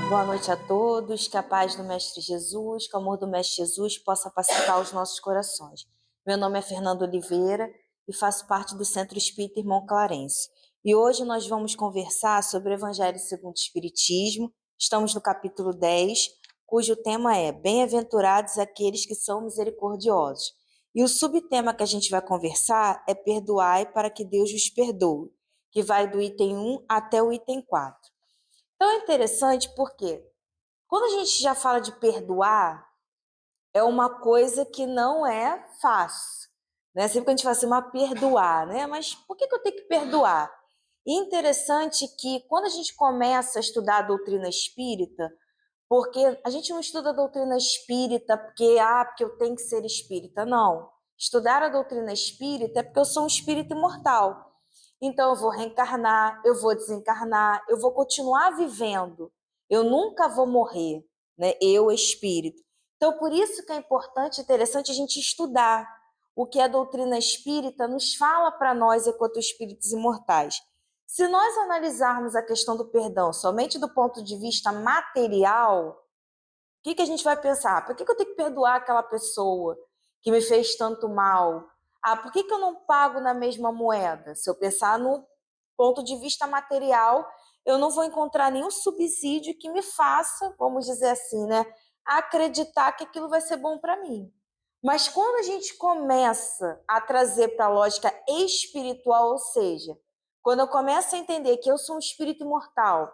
Boa noite a todos, que a paz do Mestre Jesus, que o amor do Mestre Jesus possa pacificar os nossos corações. Meu nome é Fernando Oliveira e faço parte do Centro Espírita Irmão Clarence. E hoje nós vamos conversar sobre o Evangelho segundo o Espiritismo. Estamos no capítulo 10, cujo tema é Bem-aventurados aqueles que são misericordiosos. E o subtema que a gente vai conversar é Perdoai para que Deus vos perdoe, que vai do item 1 até o item 4. Então é interessante porque quando a gente já fala de perdoar, é uma coisa que não é fácil, né? Sempre que a gente fala assim, mas perdoar, né? Mas por que eu tenho que perdoar? E interessante que quando a gente começa a estudar a doutrina espírita, porque a gente não estuda a doutrina espírita porque eu tenho que ser espírita, não. Estudar a doutrina espírita é porque eu sou um espírito imortal. Então eu vou reencarnar, eu vou desencarnar, eu vou continuar vivendo. Eu nunca vou morrer, né? Eu, espírito. Então por isso que é importante e interessante a gente estudar o que a doutrina espírita nos fala para nós enquanto espíritos imortais. Se nós analisarmos a questão do perdão somente do ponto de vista material, o que a gente vai pensar? Por que eu tenho que perdoar aquela pessoa que me fez tanto mal? Por que eu não pago na mesma moeda? Se eu pensar no ponto de vista material, eu não vou encontrar nenhum subsídio que me faça, vamos dizer assim, né, acreditar que aquilo vai ser bom para mim. Mas quando a gente começa a trazer para a lógica espiritual, ou seja, quando eu começo a entender que eu sou um espírito imortal,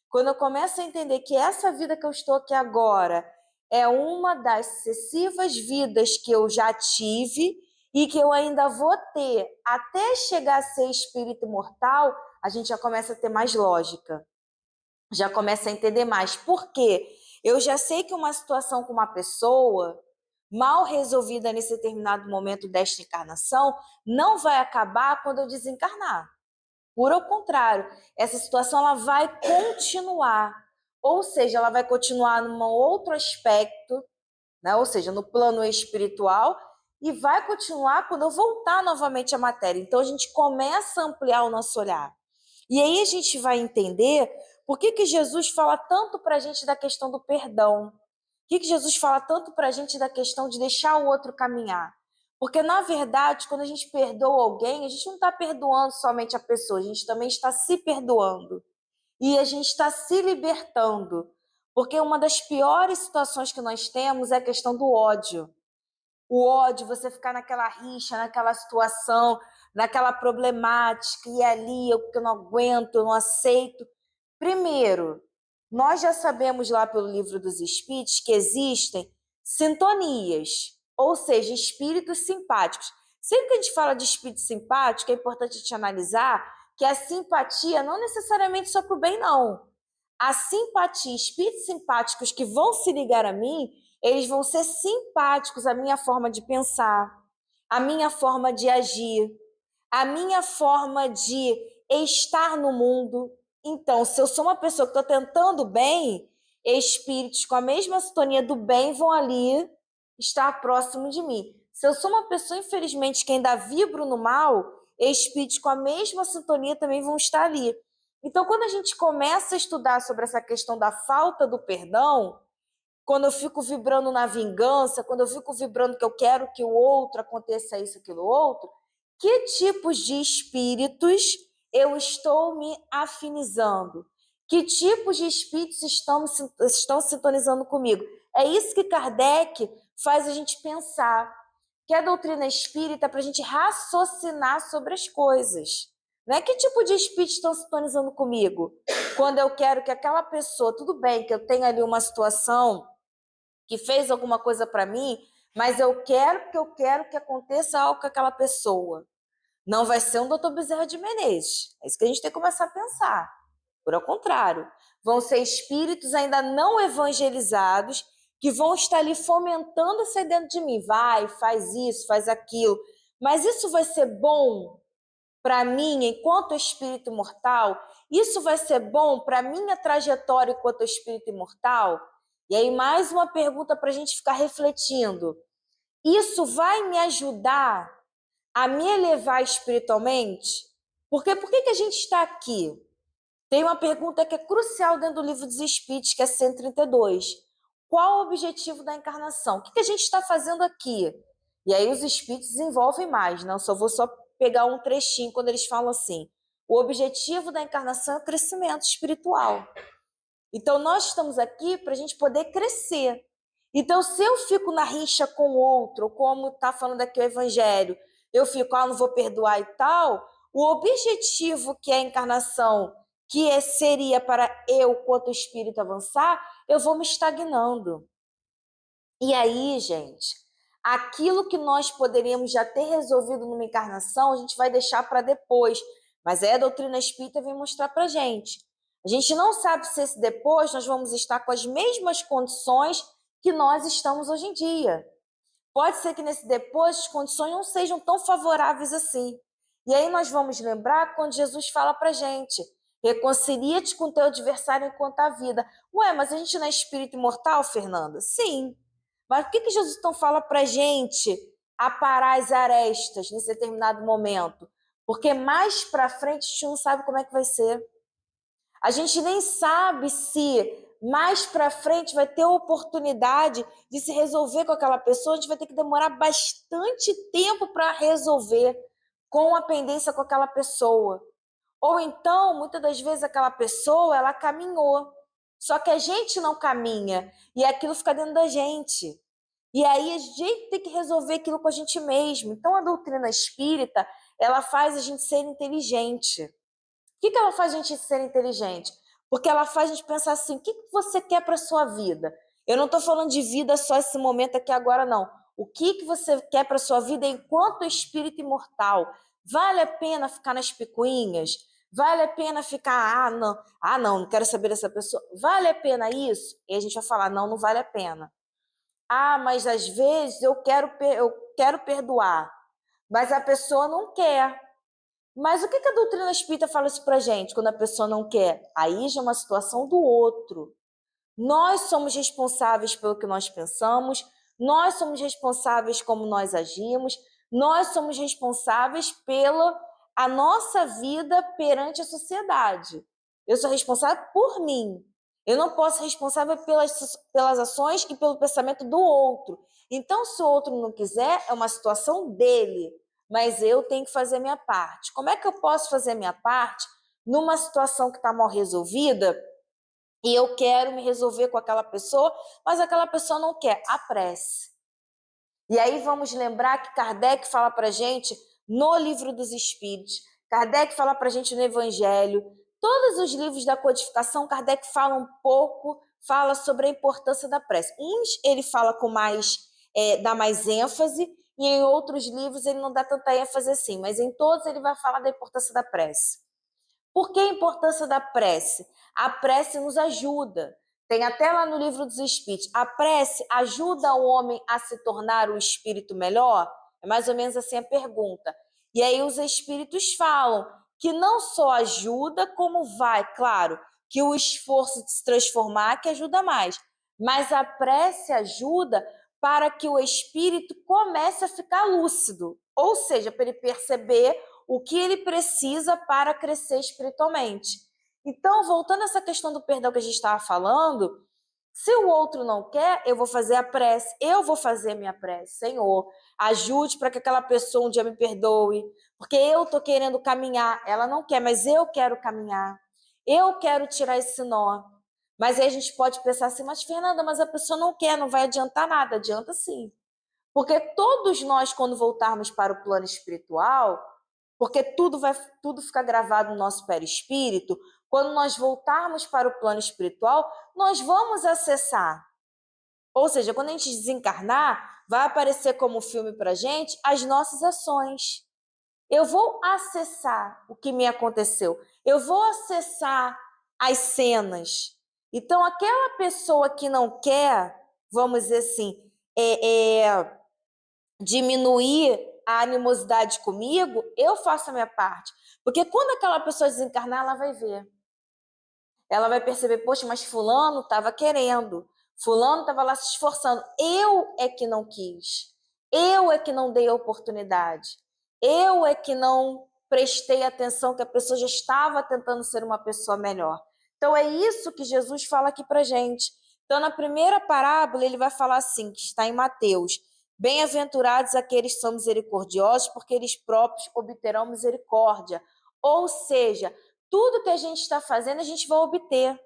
quando eu começo a entender que essa vida que eu estou aqui agora é uma das sucessivas vidas que eu já tive e que eu ainda vou ter até chegar a ser espírito imortal, a gente já começa a ter mais lógica, já começa a entender mais. Por quê? Eu já sei que uma situação com uma pessoa mal resolvida nesse determinado momento desta encarnação não vai acabar quando eu desencarnar. Por ao contrário, essa situação ela vai continuar, ou seja, ela vai continuar num outro aspecto, né? Ou seja, no plano espiritual, e vai continuar quando eu voltar novamente à matéria. Então a gente começa a ampliar o nosso olhar. E aí a gente vai entender por que Jesus fala tanto para a gente da questão do perdão. Por que Jesus fala tanto para a gente da questão de deixar o outro caminhar? Porque, na verdade, quando a gente perdoa alguém, a gente não está perdoando somente a pessoa, a gente também está se perdoando. E a gente está se libertando. Porque uma das piores situações que nós temos é a questão do ódio. O ódio, você ficar naquela rixa, naquela situação, naquela problemática, e ali eu não aguento, eu não aceito. Primeiro, nós já sabemos lá pelo livro dos Espíritos que existem sintonias, ou seja, espíritos simpáticos. Sempre que a gente fala de espírito simpático, é importante a gente analisar que a simpatia não necessariamente só para o bem, não. A simpatia, espíritos simpáticos que vão se ligar a mim, eles vão ser simpáticos à minha forma de pensar, à minha forma de agir, à minha forma de estar no mundo. Então, se eu sou uma pessoa que estou tentando bem, espíritos com a mesma sintonia do bem vão ali estar próximo de mim. Se eu sou uma pessoa, infelizmente, que ainda vibro no mal, espíritos com a mesma sintonia também vão estar ali. Então, quando a gente começa a estudar sobre essa questão da falta do perdão, quando eu fico vibrando na vingança, quando eu fico vibrando que eu quero que o outro aconteça isso, aquilo, outro, que tipos de espíritos eu estou me afinizando? Que tipos de espíritos estão sintonizando comigo? É isso que Kardec faz a gente pensar, que a doutrina espírita é para a gente raciocinar sobre as coisas. Não é que tipo de espírito estão sintonizando comigo? Quando eu quero que aquela pessoa, tudo bem que eu tenha ali uma situação que fez alguma coisa para mim, mas eu quero porque eu quero que aconteça algo com aquela pessoa. Não vai ser um doutor Bezerra de Menezes. É isso que a gente tem que começar a pensar. Por ao contrário, vão ser espíritos ainda não evangelizados que vão estar ali fomentando isso aí dentro de mim. Vai, faz isso, faz aquilo. Mas isso vai ser bom para mim enquanto espírito imortal? Isso vai ser bom para a minha trajetória enquanto espírito imortal? E aí, mais uma pergunta para a gente ficar refletindo. Isso vai me ajudar a me elevar espiritualmente? Porque por que a gente está aqui? Tem uma pergunta que é crucial dentro do livro dos Espíritos, que é 132. Qual o objetivo da encarnação? O que a gente está fazendo aqui? E aí os Espíritos desenvolvem mais, não? Vou só pegar um trechinho quando eles falam assim. O objetivo da encarnação é o crescimento espiritual. Então, nós estamos aqui para a gente poder crescer. Então, se eu fico na rixa com o outro, como está falando aqui o Evangelho, eu fico, não vou perdoar e tal, o objetivo que é a encarnação, seria para eu, quanto espírito, avançar, eu vou me estagnando. E aí, gente, aquilo que nós poderíamos já ter resolvido numa encarnação, a gente vai deixar para depois. Mas a doutrina espírita vem mostrar para a gente. A gente não sabe se esse depois nós vamos estar com as mesmas condições que nós estamos hoje em dia. Pode ser que nesse depois as condições não sejam tão favoráveis assim. E aí nós vamos lembrar quando Jesus fala para a gente, reconcilia-te com teu adversário enquanto há vida. Ué, mas a gente não é espírito imortal, Fernanda? Sim. Mas por que Jesus então fala para a gente aparar as arestas nesse determinado momento? Porque mais para frente a gente não sabe como é que vai ser. A gente nem sabe se mais para frente vai ter oportunidade de se resolver com aquela pessoa, a gente vai ter que demorar bastante tempo para resolver com a pendência com aquela pessoa. Ou então, muitas das vezes, aquela pessoa, ela caminhou, só que a gente não caminha, e aquilo fica dentro da gente. E aí a gente tem que resolver aquilo com a gente mesmo. Então, a doutrina espírita, ela faz a gente ser inteligente. O que ela faz a gente ser inteligente? Porque ela faz a gente pensar assim, o que você quer para a sua vida? Eu não estou falando de vida só esse momento aqui agora, não. O que você quer para a sua vida enquanto espírito imortal? Vale a pena ficar nas picuinhas? Vale a pena ficar, não quero saber dessa pessoa. Vale a pena isso? E a gente vai falar, não, não vale a pena. Mas às vezes eu quero perdoar, mas a pessoa não quer. Mas o que a doutrina espírita fala isso pra gente quando a pessoa não quer? Aí já é uma situação do outro. Nós somos responsáveis pelo que nós pensamos, nós somos responsáveis como nós agimos, nós somos responsáveis pela a nossa vida perante a sociedade. Eu sou responsável por mim. Eu não posso ser responsável pelas ações e pelo pensamento do outro. Então, se o outro não quiser, é uma situação dele, mas eu tenho que fazer a minha parte. Como é que eu posso fazer a minha parte numa situação que está mal resolvida e eu quero me resolver com aquela pessoa, mas aquela pessoa não quer? A prece. E aí vamos lembrar que Kardec fala para a gente no Livro dos Espíritos, Kardec fala para a gente no Evangelho, todos os livros da codificação, Kardec fala um pouco, fala sobre a importância da prece. Uns ele fala com mais, dá mais ênfase, e em outros livros ele não dá tanta ênfase assim, mas em todos ele vai falar da importância da prece. Por que a importância da prece? A prece nos ajuda. Tem até lá no Livro dos Espíritos. A prece ajuda o homem a se tornar um espírito melhor? É mais ou menos assim a pergunta. E aí os espíritos falam que não só ajuda, como vai, claro, que o esforço de se transformar que ajuda mais. Mas a prece ajuda para que o espírito comece a ficar lúcido. Ou seja, para ele perceber o que ele precisa para crescer espiritualmente. Então, voltando a essa questão do perdão que a gente estava falando, se o outro não quer, eu vou fazer a prece, eu vou fazer a minha prece. Senhor, ajude para que aquela pessoa um dia me perdoe, porque eu estou querendo caminhar, ela não quer, mas eu quero caminhar, eu quero tirar esse nó. Mas aí a gente pode pensar assim, mas Fernanda, mas a pessoa não quer, não vai adiantar nada. Adianta sim. Porque todos nós, quando voltarmos para o plano espiritual, porque tudo fica gravado no nosso perispírito, quando nós voltarmos para o plano espiritual, nós vamos acessar. Ou seja, quando a gente desencarnar, vai aparecer como filme para a gente as nossas ações. Eu vou acessar o que me aconteceu. Eu vou acessar as cenas. Então, aquela pessoa que não quer, vamos dizer assim, diminuir a animosidade comigo, eu faço a minha parte. Porque quando aquela pessoa desencarnar, ela vai ver. Ela vai perceber, poxa, mas fulano estava querendo. Fulano estava lá se esforçando. Eu é que não quis. Eu é que não dei a oportunidade. Eu é que não prestei atenção que a pessoa já estava tentando ser uma pessoa melhor. Então é isso que Jesus fala aqui para gente. Então na primeira parábola ele vai falar assim, que está em Mateus: bem-aventurados aqueles que são misericordiosos, porque eles próprios obterão misericórdia. Ou seja, tudo que a gente está fazendo, a gente vai obter.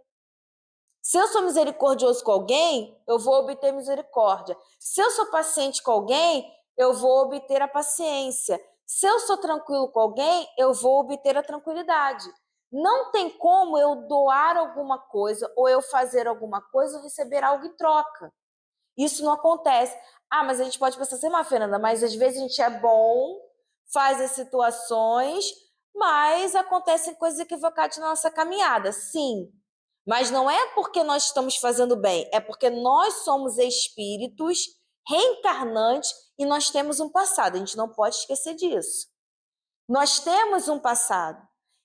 Se eu sou misericordioso com alguém, eu vou obter misericórdia. Se eu sou paciente com alguém, eu vou obter a paciência. Se eu sou tranquilo com alguém, eu vou obter a tranquilidade. Não tem como eu doar alguma coisa ou eu fazer alguma coisa ou receber algo em troca. Isso não acontece. Ah, mas a gente pode pensar assim, Fernanda, mas às vezes a gente é bom, faz as situações, mas acontecem coisas equivocadas na nossa caminhada. Sim, mas não é porque nós estamos fazendo bem, é porque nós somos espíritos reencarnantes e nós temos um passado. A gente não pode esquecer disso. Nós temos um passado.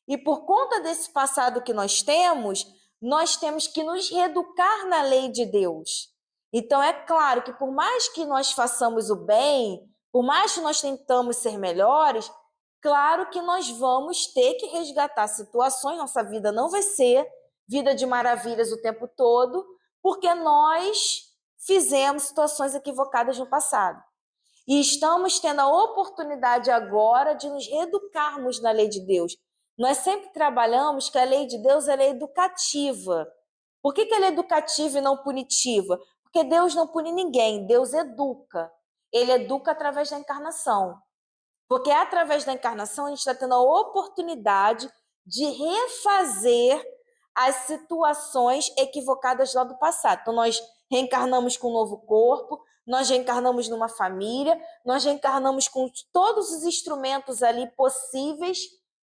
E por conta desse passado que nós temos que nos reeducar na lei de Deus. Então, é claro que por mais que nós façamos o bem, por mais que nós tentamos ser melhores, claro que nós vamos ter que resgatar situações, nossa vida não vai ser vida de maravilhas o tempo todo, porque nós fizemos situações equivocadas no passado. E estamos tendo a oportunidade agora de nos reeducarmos na lei de Deus. Nós sempre trabalhamos que a lei de Deus ela é educativa. Por que ela é educativa e não punitiva? Porque Deus não pune ninguém, Deus educa. Ele educa através da encarnação. Porque através da encarnação a gente está tendo a oportunidade de refazer as situações equivocadas lá do passado. Então, nós reencarnamos com um novo corpo, nós reencarnamos numa família, nós reencarnamos com todos os instrumentos ali possíveis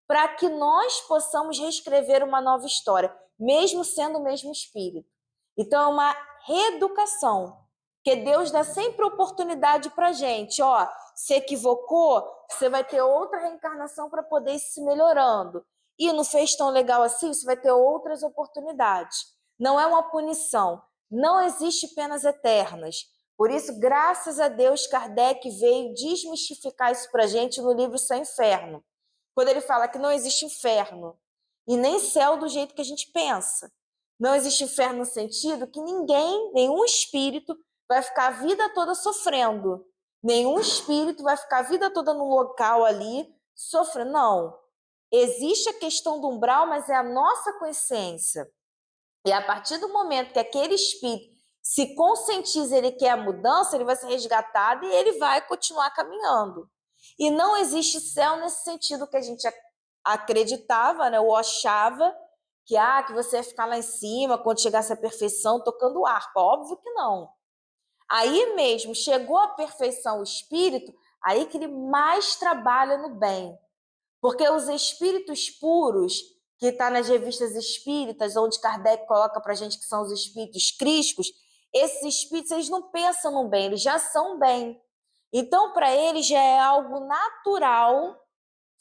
para que nós possamos reescrever uma nova história, mesmo sendo o mesmo espírito. Então, é uma reeducação, porque Deus dá sempre oportunidade para a gente. Ó, se equivocou, você vai ter outra reencarnação para poder ir se melhorando. E não fez tão legal assim, você vai ter outras oportunidades. Não é uma punição. Não existe penas eternas. Por isso, graças a Deus, Kardec veio desmistificar isso para a gente no livro Céu e Inferno. Quando ele fala que não existe inferno e nem céu do jeito que a gente pensa. Não existe inferno no sentido que ninguém, nenhum espírito, vai ficar a vida toda sofrendo. Nenhum espírito vai ficar a vida toda no local ali sofrendo. Não. Existe a questão do umbral, mas é a nossa consciência. E a partir do momento que aquele espírito se conscientiza, ele quer a mudança, ele vai ser resgatado e ele vai continuar caminhando. E não existe céu nesse sentido que a gente acreditava, né, ou achava que você ia ficar lá em cima quando chegasse à perfeição tocando harpa. Óbvio que não. Aí mesmo, chegou à perfeição o espírito, aí que ele mais trabalha no bem. Porque os espíritos puros, que está nas revistas espíritas, onde Kardec coloca para a gente que são os espíritos crísticos, esses espíritos eles não pensam no bem, eles já são bem. Então, para eles já é algo natural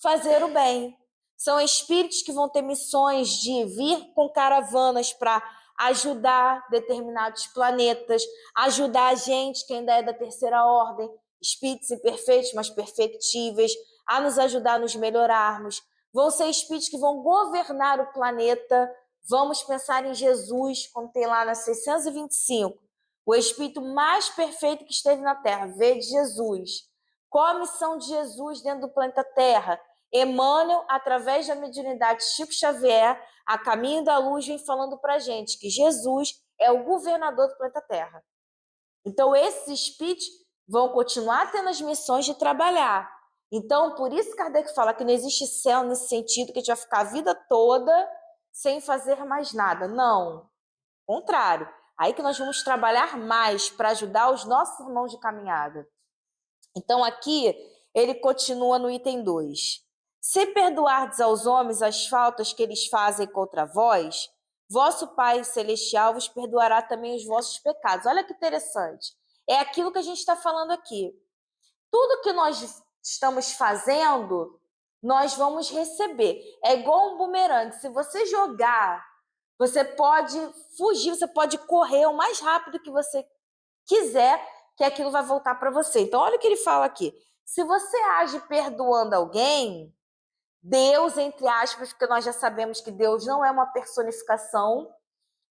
fazer o bem. São espíritos que vão ter missões de vir com caravanas para ajudar determinados planetas, ajudar a gente, que ainda é da terceira ordem, espíritos imperfeitos, mas perfectíveis, a nos ajudar a nos melhorarmos. Vão ser espíritos que vão governar o planeta. Vamos pensar em Jesus, como tem lá na 625, o espírito mais perfeito que esteve na Terra, veio de Jesus. Qual a missão de Jesus dentro do planeta Terra? Emmanuel, através da mediunidade Chico Xavier, a caminho da luz, vem falando para a gente que Jesus é o governador do planeta Terra. Então, esses espíritos vão continuar tendo as missões de trabalhar. Então, por isso Kardec fala que não existe céu nesse sentido, que a gente vai ficar a vida toda sem fazer mais nada. Não, contrário. Aí que nós vamos trabalhar mais para ajudar os nossos irmãos de caminhada. Então, aqui, ele continua no item 2. Se perdoardes aos homens as faltas que eles fazem contra vós, vosso Pai Celestial vos perdoará também os vossos pecados. Olha que interessante. É aquilo que a gente está falando aqui. Tudo que nós estamos fazendo, nós vamos receber. É igual um bumerangue. Se você jogar, você pode fugir, você pode correr o mais rápido que você quiser, que aquilo vai voltar para você. Então, olha o que ele fala aqui. Se você age perdoando alguém, Deus, entre aspas, porque nós já sabemos que Deus não é uma personificação.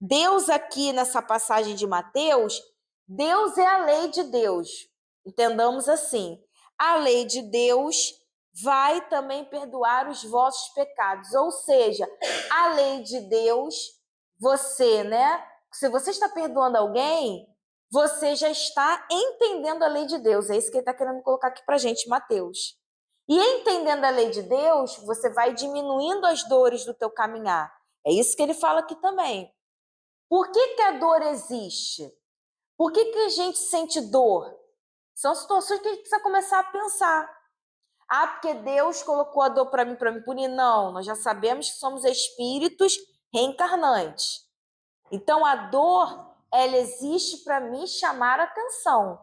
Deus aqui nessa passagem de Mateus, Deus é a lei de Deus. Entendamos assim. A lei de Deus vai também perdoar os vossos pecados. Ou seja, a lei de Deus, você, né? Se você está perdoando alguém, você já está entendendo a lei de Deus. É isso que ele está querendo colocar aqui para a gente, Mateus. E entendendo a lei de Deus, você vai diminuindo as dores do teu caminhar. É isso que ele fala aqui também. Por que a dor existe? Por que a gente sente dor? São situações que a gente precisa começar a pensar. Ah, porque Deus colocou a dor para me punir? Não, nós já sabemos que somos espíritos reencarnantes. Então, a dor, ela existe para me chamar a atenção.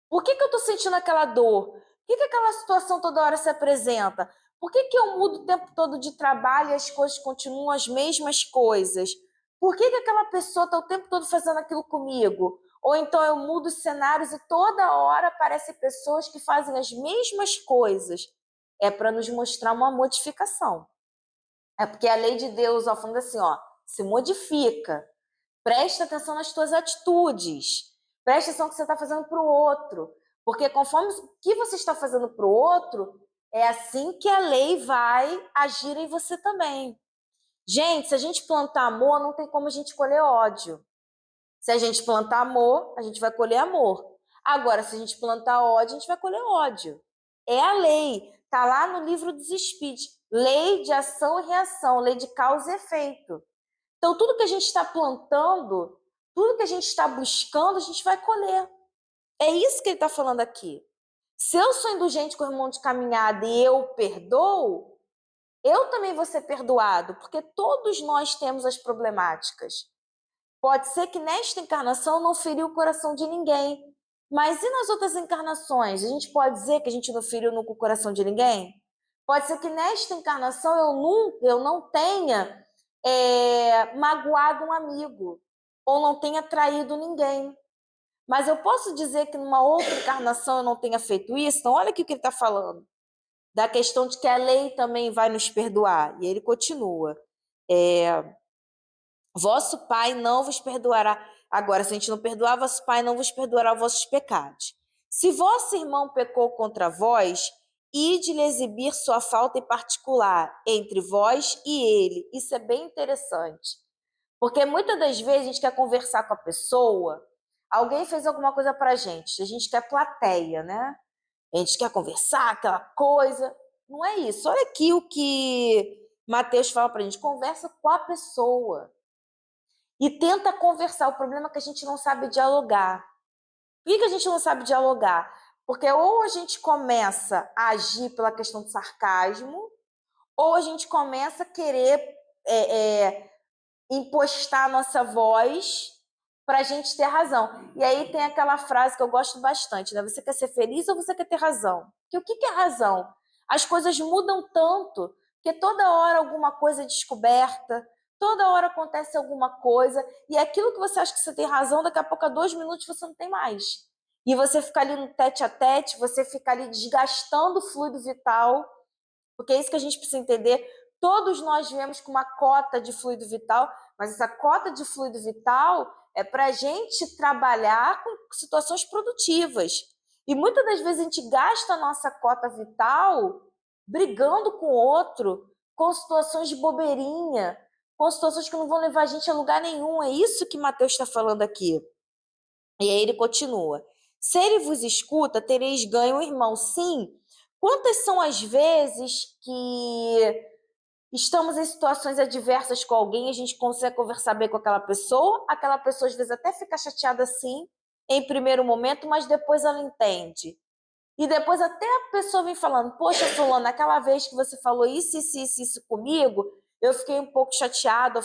Por que eu estou sentindo aquela dor? Por que aquela situação toda hora se apresenta? Por que eu mudo o tempo todo de trabalho e as coisas continuam as mesmas coisas? Por que aquela pessoa está o tempo todo fazendo aquilo comigo? Ou então eu mudo os cenários e toda hora aparecem pessoas que fazem as mesmas coisas. É para nos mostrar uma modificação. É porque a lei de Deus, ó, falando assim, ó, se modifica. Presta atenção nas tuas atitudes. Presta atenção no que você está fazendo para o outro. Porque conforme o que você está fazendo para o outro, é assim que a lei vai agir em você também. Gente, se a gente plantar amor, não tem como a gente colher ódio. Se a gente plantar amor, a gente vai colher amor. Agora, se a gente plantar ódio, a gente vai colher ódio. É a lei. Está lá no livro dos Espíritos. Lei de ação e reação, lei de causa e efeito. Então, tudo que a gente está plantando, tudo que a gente está buscando, a gente vai colher. É isso que ele está falando aqui. Se eu sou indulgente com o irmão de caminhada e eu perdoo, eu também vou ser perdoado, porque todos nós temos as problemáticas. Pode ser que nesta encarnação não feriu o coração de ninguém, mas e nas outras encarnações? A gente pode dizer que a gente não feriu nunca o coração de ninguém? Pode ser que nesta encarnação eu não tenha magoado um amigo ou não tenha traído ninguém. Mas eu posso dizer que numa outra encarnação eu não tenha feito isso? Então, olha aqui o que ele está falando. Da questão de que a lei também vai nos perdoar. E ele continua. Vosso Pai não vos perdoará. Agora, se a gente não perdoar, vosso Pai não vos perdoará os vossos pecados. Se vosso irmão pecou contra vós, ide-lhe exibir sua falta em particular entre vós e ele. Isso é bem interessante. Porque muitas das vezes a gente quer conversar com a pessoa, alguém fez alguma coisa pra gente, a gente quer plateia, né? A gente quer conversar, aquela coisa. Não é isso. Olha aqui o que Mateus fala pra gente: conversa com a pessoa. E tenta conversar. O problema é que a gente não sabe dialogar. Por que a gente não sabe dialogar? Porque ou a gente começa a agir pela questão do sarcasmo, ou a gente começa a querer impostar a nossa voz para a gente ter razão. E aí tem aquela frase que eu gosto bastante, né? Você quer ser feliz ou você quer ter razão? Porque o que é razão? As coisas mudam tanto, que toda hora alguma coisa é descoberta, toda hora acontece alguma coisa, e aquilo que você acha que você tem razão, daqui a pouco, a 2 minutos, você não tem mais. E você fica ali no tete a tete, você fica ali desgastando o fluido vital, porque é isso que a gente precisa entender. Todos nós viemos com uma cota de fluido vital, mas essa cota de fluido vital é para a gente trabalhar com situações produtivas. E muitas das vezes a gente gasta a nossa cota vital brigando com o outro, com situações de bobeirinha, com situações que não vão levar a gente a lugar nenhum. É isso que Mateus está falando aqui. E aí ele continua. Se ele vos escuta, tereis ganho o irmão. Sim, quantas são as vezes que estamos em situações adversas com alguém, a gente consegue conversar bem com aquela pessoa às vezes até fica chateada sim, em primeiro momento, mas depois ela entende. E depois até a pessoa vem falando: poxa, fulano, aquela vez que você falou isso comigo, eu fiquei um pouco chateada,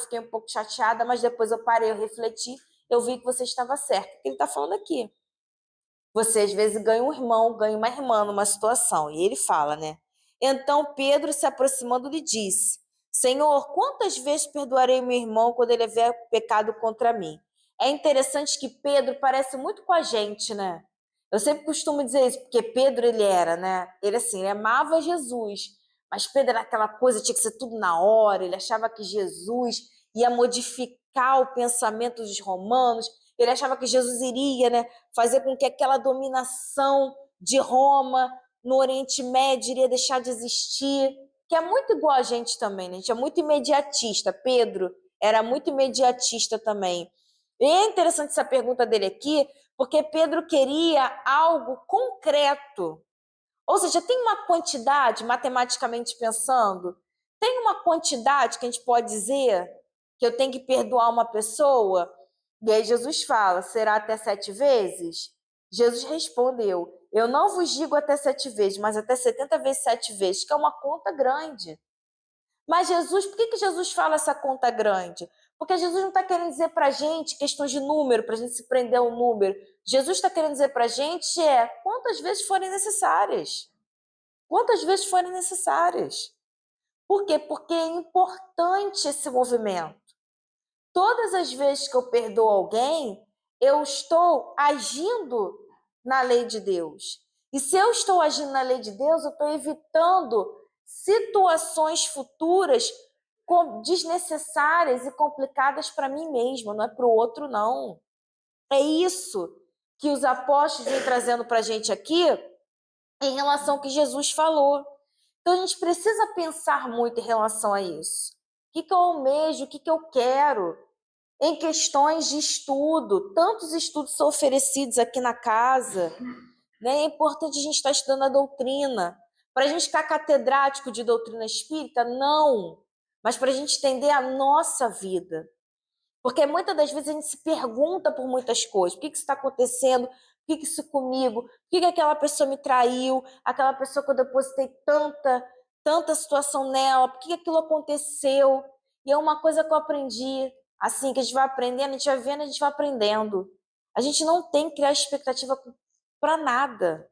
mas depois eu parei, eu refleti, eu vi que você estava certo. O que ele está falando aqui? Você às vezes ganha um irmão, ganha uma irmã numa situação. E ele fala, né? Então Pedro, se aproximando, lhe disse: Senhor, quantas vezes perdoarei meu irmão quando ele houver pecado contra mim? É interessante que Pedro parece muito com a gente, né? Eu sempre costumo dizer isso, porque Pedro, ele era, né? Ele, assim, ele amava Jesus, Mas Pedro era aquela coisa, tinha que ser tudo na hora, ele achava que Jesus ia modificar o pensamento dos romanos, ele achava que Jesus iria, né, fazer com que aquela dominação de Roma no Oriente Médio iria deixar de existir, que é muito igual a gente também, né? A gente é muito imediatista. Pedro era muito imediatista também. E é interessante essa pergunta dele aqui, porque Pedro queria algo concreto. Ou seja, tem uma quantidade, matematicamente pensando, tem uma quantidade que a gente pode dizer que eu tenho que perdoar uma pessoa? E aí Jesus fala, será até 7 vezes? Jesus respondeu, eu não vos digo até 7 vezes, mas até 70 vezes 7 vezes, que é uma conta grande. Mas Jesus, por que Jesus fala essa conta grande? Porque Jesus não está querendo dizer para a gente questões de número, para a gente se prender ao número. Jesus está querendo dizer para a gente quantas vezes forem necessárias. Quantas vezes forem necessárias. Por quê? Porque é importante esse movimento. Todas as vezes que eu perdoo alguém, eu estou agindo na lei de Deus. E se eu estou agindo na lei de Deus, eu estou evitando situações futuras desnecessárias e complicadas para mim mesma, não é para o outro, não. É isso que os apóstolos vêm trazendo para a gente aqui em relação ao que Jesus falou. Então, a gente precisa pensar muito em relação a isso. O que eu almejo, o que eu quero? Em questões de estudo, tantos estudos são oferecidos aqui na casa, né? É importante a gente estar estudando a doutrina. Para a gente ficar catedrático de doutrina espírita, não. Mas para a gente entender a nossa vida. Porque muitas das vezes a gente se pergunta por muitas coisas. Por que isso está acontecendo? Por que isso comigo? Por que aquela pessoa me traiu? Aquela pessoa que eu depositei tanta situação nela? Por que aquilo aconteceu? E é uma coisa que eu aprendi. Assim, que a gente vai aprendendo, a gente vai vendo, a gente vai aprendendo. A gente não tem que criar expectativa para nada.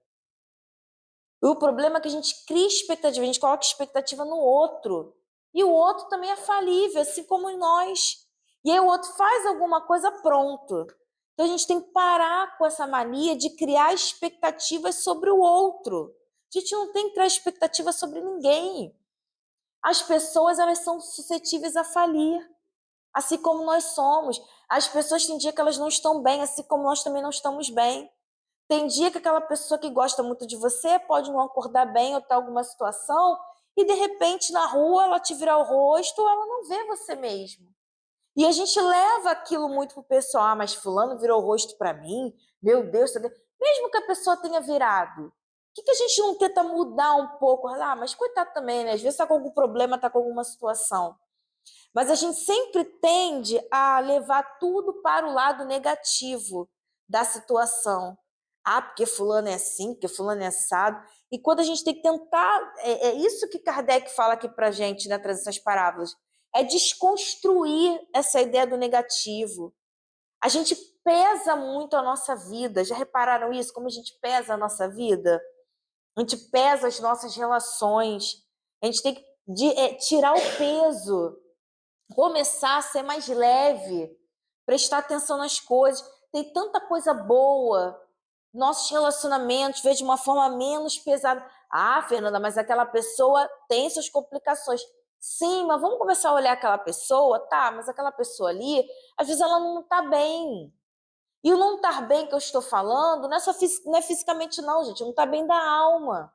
E o problema é que a gente cria expectativa, a gente coloca expectativa no outro. E o outro também é falível, assim como nós. E aí o outro faz alguma coisa, pronto. Então a gente tem que parar com essa mania de criar expectativas sobre o outro. A gente não tem que criar expectativa sobre ninguém. As pessoas, elas são suscetíveis a falir, assim como nós somos. As pessoas têm dia que elas não estão bem, assim como nós também não estamos bem. Tem dia que aquela pessoa que gosta muito de você pode não acordar bem ou ter alguma situação e, de repente, na rua, ela te virar o rosto ou ela não vê você mesmo. E a gente leva aquilo muito pro pessoal. Ah, mas fulano virou o rosto para mim? Meu Deus, mesmo que a pessoa tenha virado, por que a gente não tenta mudar um pouco? Ah, mas coitado também, né? Às vezes está com algum problema, está com alguma situação. Mas a gente sempre tende a levar tudo para o lado negativo da situação. Ah, porque fulano é assim, porque fulano é assado. E quando a gente tem que tentar... É isso que Kardec fala aqui para a gente, né, trazer essas parábolas. É desconstruir essa ideia do negativo. A gente pesa muito a nossa vida. Já repararam isso? Como a gente pesa a nossa vida? A gente pesa as nossas relações. A gente tem que tirar o peso, começar a ser mais leve, prestar atenção nas coisas. Tem tanta coisa boa, nossos relacionamentos, ver de uma forma menos pesada. Ah, Fernanda, mas aquela pessoa tem suas complicações. Sim, mas vamos começar a olhar aquela pessoa, tá, mas aquela pessoa ali, às vezes ela não está bem. E o não estar bem que eu estou falando não é, não é fisicamente não, gente, não está bem da alma.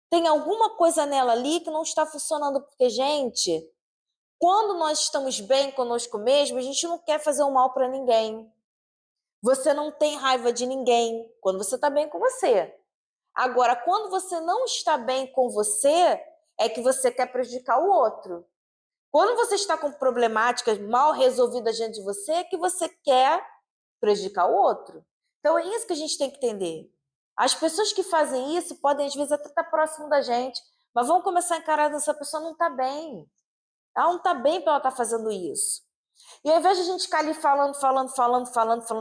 Tem alguma coisa nela ali que não está funcionando, porque, gente, quando nós estamos bem conosco mesmo, a gente não quer fazer o mal para ninguém. Você não tem raiva de ninguém quando você está bem com você. Agora, quando você não está bem com você, é que você quer prejudicar o outro. Quando você está com problemáticas mal resolvidas diante de você, é que você quer prejudicar o outro. Então, é isso que a gente tem que entender. As pessoas que fazem isso podem, às vezes, até estar próximo da gente, mas vão começar a encarar essa pessoa não está bem. Ela não está bem para ela estar fazendo isso. E ao invés de a gente ficar ali falando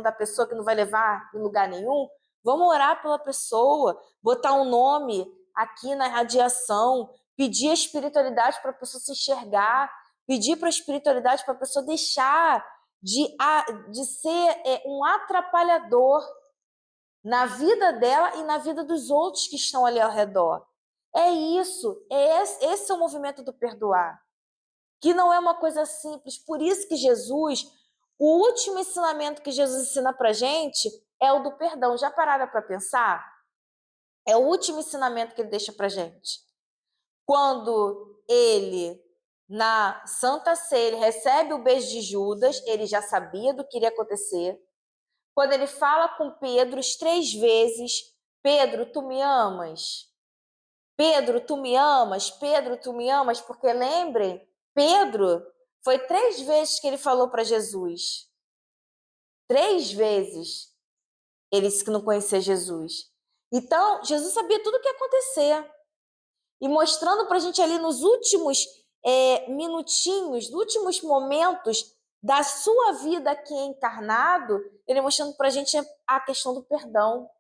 da pessoa que não vai levar em lugar nenhum, vamos orar pela pessoa, botar um nome aqui na radiação, pedir a espiritualidade para a pessoa se enxergar, pedir para a espiritualidade para a pessoa deixar de ser um atrapalhador na vida dela e na vida dos outros que estão ali ao redor. É isso, esse é o movimento do perdoar, que não é uma coisa simples. Por isso que Jesus, o último ensinamento que Jesus ensina pra gente é o do perdão. Já pararam para pensar? É o último ensinamento que ele deixa pra gente. Quando ele, na Santa Ceia, ele recebe o beijo de Judas, ele já sabia do que iria acontecer. Quando ele fala com Pedro 3 vezes, Pedro, tu me amas? Pedro, tu me amas? Pedro, tu me amas? Porque lembrem, Pedro, foi 3 vezes que ele falou para Jesus. 3 vezes ele disse que não conhecia Jesus. Então, Jesus sabia tudo o que ia acontecer. E mostrando para a gente ali nos últimos minutinhos, nos últimos momentos da sua vida aqui encarnado, ele mostrando para a gente a questão do perdão.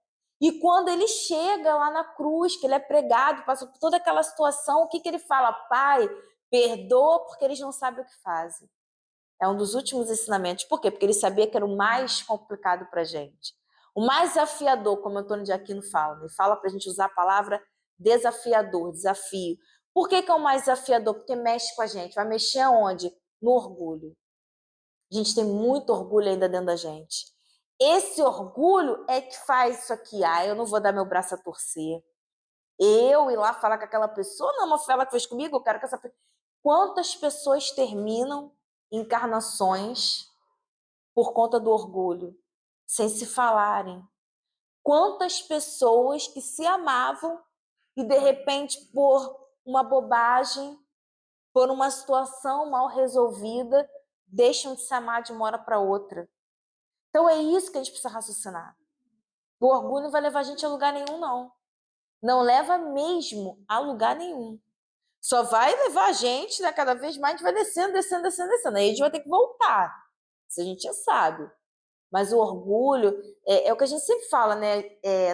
E quando ele chega lá na cruz, que ele é pregado, passa por toda aquela situação, o que ele fala? Pai, perdoa porque eles não sabem o que fazem. É um dos últimos ensinamentos. Por quê? Porque ele sabia que era o mais complicado para a gente. O mais desafiador, como Antônio de Aquino fala. Ele fala para a gente usar a palavra desafiador, desafio. Por que é o mais desafiador? Porque mexe com a gente. Vai mexer aonde? No orgulho. A gente tem muito orgulho ainda dentro da gente. Esse orgulho é que faz isso aqui. Eu não vou dar meu braço a torcer. Eu ir lá falar com aquela pessoa, não, mas foi ela que fez comigo, eu quero que essa pessoa... Quantas pessoas terminam encarnações por conta do orgulho, sem se falarem? Quantas pessoas que se amavam e, de repente, por uma bobagem, por uma situação mal resolvida, deixam de se amar de uma hora para outra? Então é isso que a gente precisa raciocinar. O orgulho não vai levar a gente a lugar nenhum, não. Não leva mesmo a lugar nenhum. Só vai levar a gente, né, cada vez mais, a gente vai descendo, descendo, descendo, descendo. Aí a gente vai ter que voltar. Isso a gente já sabe. Mas o orgulho, é o que a gente sempre fala, né?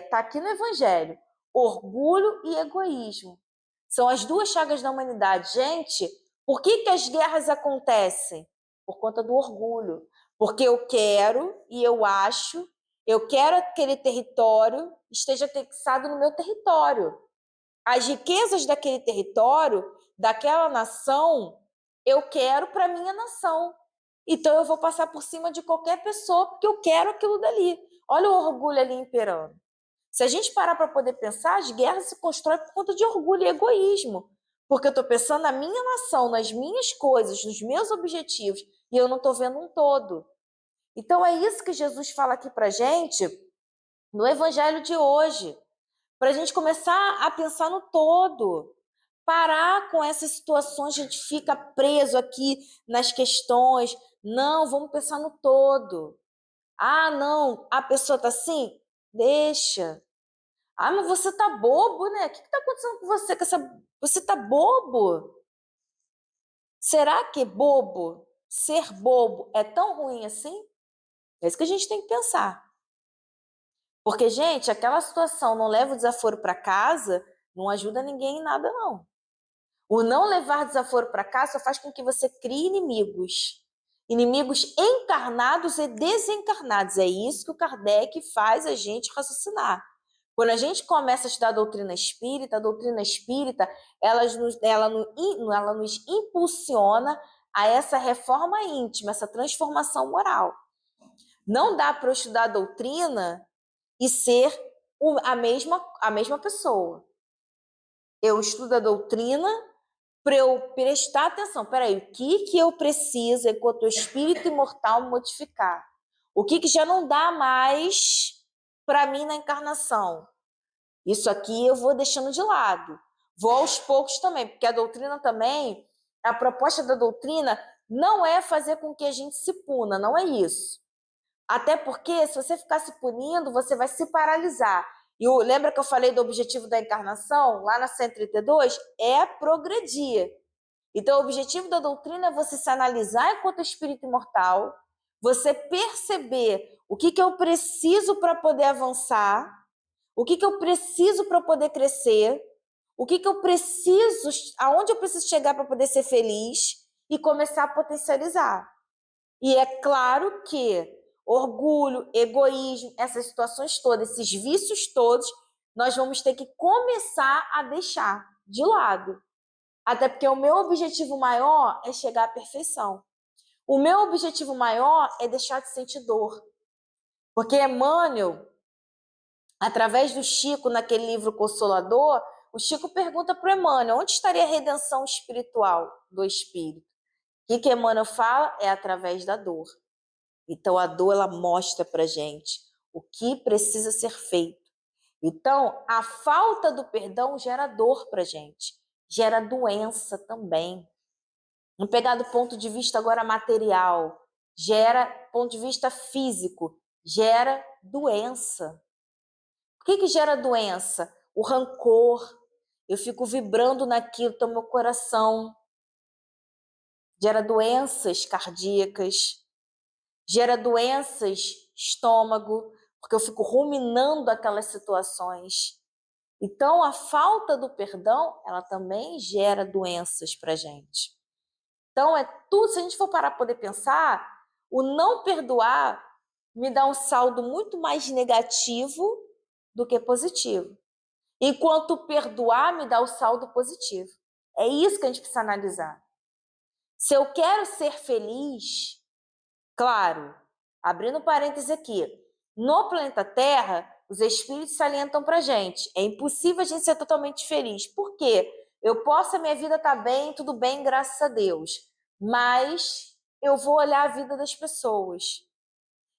Tá aqui no Evangelho. Orgulho e egoísmo. São as duas chagas da humanidade. Gente, por que as guerras acontecem? Por conta do orgulho. Porque eu quero e eu acho, eu quero que aquele território esteja fixado no meu território. As riquezas daquele território, daquela nação, eu quero para minha nação. Então eu vou passar por cima de qualquer pessoa porque eu quero aquilo dali. Olha o orgulho ali imperando. Se a gente parar para poder pensar, as guerras se constroem por conta de orgulho e egoísmo. Porque eu estou pensando na minha nação, nas minhas coisas, nos meus objetivos, e eu não estou vendo um todo. Então é isso que Jesus fala aqui para a gente no Evangelho de hoje. Para a gente começar a pensar no todo. Parar com essas situações, a gente fica preso aqui nas questões. Não, vamos pensar no todo. Não, a pessoa tá assim? Deixa. Mas você tá bobo, né? O que tá acontecendo com você? Você tá bobo? Será que bobo, ser bobo, é tão ruim assim? É isso que a gente tem que pensar. Porque, gente, aquela situação não leva o desaforo para casa, não ajuda ninguém em nada, não. O não levar desaforo para casa só faz com que você crie inimigos. Inimigos encarnados e desencarnados. É isso que o Kardec faz a gente raciocinar. Quando a gente começa a estudar a doutrina espírita, ela nos impulsiona a essa reforma íntima, essa transformação moral. Não dá para eu estudar a doutrina e ser a mesma pessoa. Eu estudo a doutrina para eu prestar atenção. Peraí, o que eu preciso, enquanto espírito imortal, modificar? O que já não dá mais para mim na encarnação? Isso aqui eu vou deixando de lado. Vou aos poucos também, porque a doutrina também, a proposta da doutrina não é fazer com que a gente se puna, não é isso. Até porque, se você ficar se punindo, você vai se paralisar. Lembra que eu falei do objetivo da encarnação, lá na 132? É progredir. Então, o objetivo da doutrina é você se analisar enquanto espírito imortal, você perceber o que eu preciso para poder avançar, o que eu preciso para poder crescer, o que eu preciso, aonde eu preciso chegar para poder ser feliz e começar a potencializar. E é claro que orgulho, egoísmo, essas situações todas, esses vícios todos, nós vamos ter que começar a deixar de lado. Até porque o meu objetivo maior é chegar à perfeição. O meu objetivo maior é deixar de sentir dor. Porque Emmanuel, através do Chico, naquele livro Consolador, o Chico pergunta para o Emmanuel, onde estaria a redenção espiritual do espírito? O que Emmanuel fala? É através da dor. Então, a dor, ela mostra para a gente o que precisa ser feito. Então, a falta do perdão gera dor para a gente, gera doença também. Vamos pegar do ponto de vista agora material, gera ponto de vista físico, gera doença. O que gera doença? O rancor. Eu fico vibrando naquilo, então meu coração gera doenças cardíacas, gera doenças estômago, porque eu fico ruminando aquelas situações. Então, a falta do perdão, ela também gera doenças para a gente. Então, é tudo, se a gente for parar para poder pensar, o não perdoar me dá um saldo muito mais negativo do que positivo. Enquanto o perdoar me dá o saldo positivo. É isso que a gente precisa analisar. Se eu quero ser feliz, claro, abrindo parênteses aqui, no planeta Terra, os espíritos salientam para a gente, é impossível a gente ser totalmente feliz. Por quê? Eu posso, a minha vida tá bem, tudo bem, graças a Deus, mas eu vou olhar a vida das pessoas.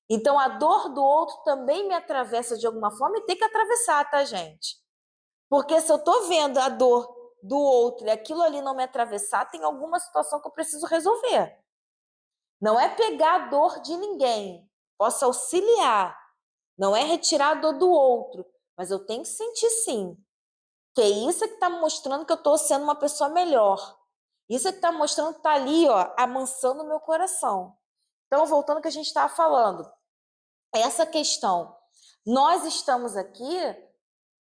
Então, a dor do outro também me atravessa de alguma forma e tem que atravessar, tá, gente? Porque se eu estou vendo a dor do outro e aquilo ali não me atravessar, tem alguma situação que eu preciso resolver. Não é pegar a dor de ninguém, posso auxiliar, não é retirar a dor do outro, mas eu tenho que sentir sim, que é isso que está mostrando que eu estou sendo uma pessoa melhor. Isso que está mostrando que está ali, ó, amansando o meu coração. Então, voltando ao que a gente estava falando, essa questão, nós estamos aqui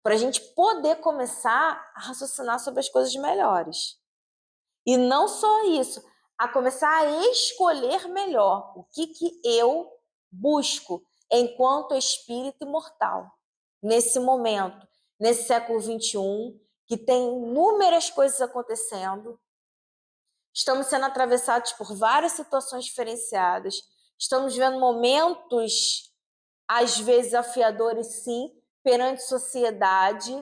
para a gente poder começar a raciocinar sobre as coisas melhores. E não só isso, a começar a escolher melhor o que eu busco enquanto espírito imortal, nesse momento, nesse século XXI, que tem inúmeras coisas acontecendo, estamos sendo atravessados por várias situações diferenciadas, estamos vendo momentos, às vezes, afiadores, sim, perante a sociedade.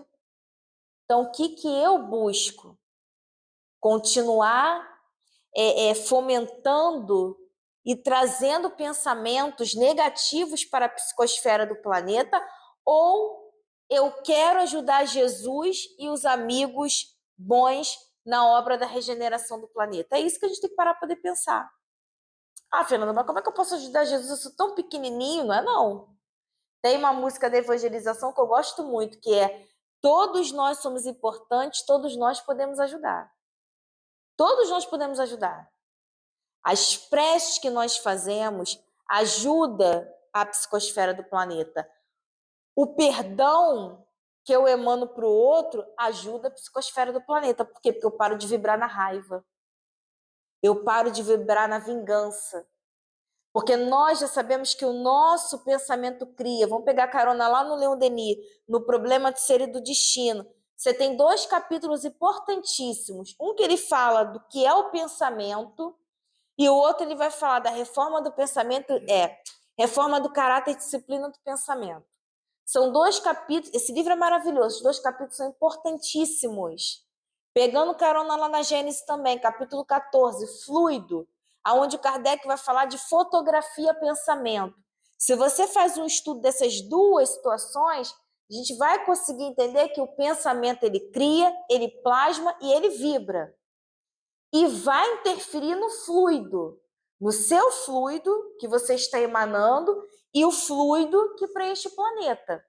Então, o que eu busco? Continuar fomentando e trazendo pensamentos negativos para a psicosfera do planeta, ou eu quero ajudar Jesus e os amigos bons na obra da regeneração do planeta? É isso que a gente tem que parar para poder pensar. Ah, Fernanda, mas como é que eu posso ajudar Jesus? Eu sou tão pequenininho, não é não? Tem uma música da evangelização que eu gosto muito, que é todos nós somos importantes, todos nós podemos ajudar. Todos nós podemos ajudar. As preces que nós fazemos ajuda a psicosfera do planeta. O perdão que eu emano para o outro ajuda a psicosfera do planeta. Por quê? Porque eu paro de vibrar na raiva. Eu paro de vibrar na vingança. Porque nós já sabemos que o nosso pensamento cria. Vamos pegar carona lá no Leon Denis, no Problema de Ser e do Destino. Você tem 2 capítulos importantíssimos. Um que ele fala do que é o pensamento e o outro ele vai falar da reforma do pensamento, reforma do caráter e disciplina do pensamento. São 2 capítulos, esse livro é maravilhoso, os 2 capítulos são importantíssimos. Pegando carona lá na Gênesis também, capítulo 14, fluido, aonde o Kardec vai falar de fotografia-pensamento. Se você faz um estudo dessas 2 situações, a gente vai conseguir entender que o pensamento ele cria, ele plasma e ele vibra. E vai interferir no fluido, no seu fluido que você está emanando e o fluido que preenche o planeta.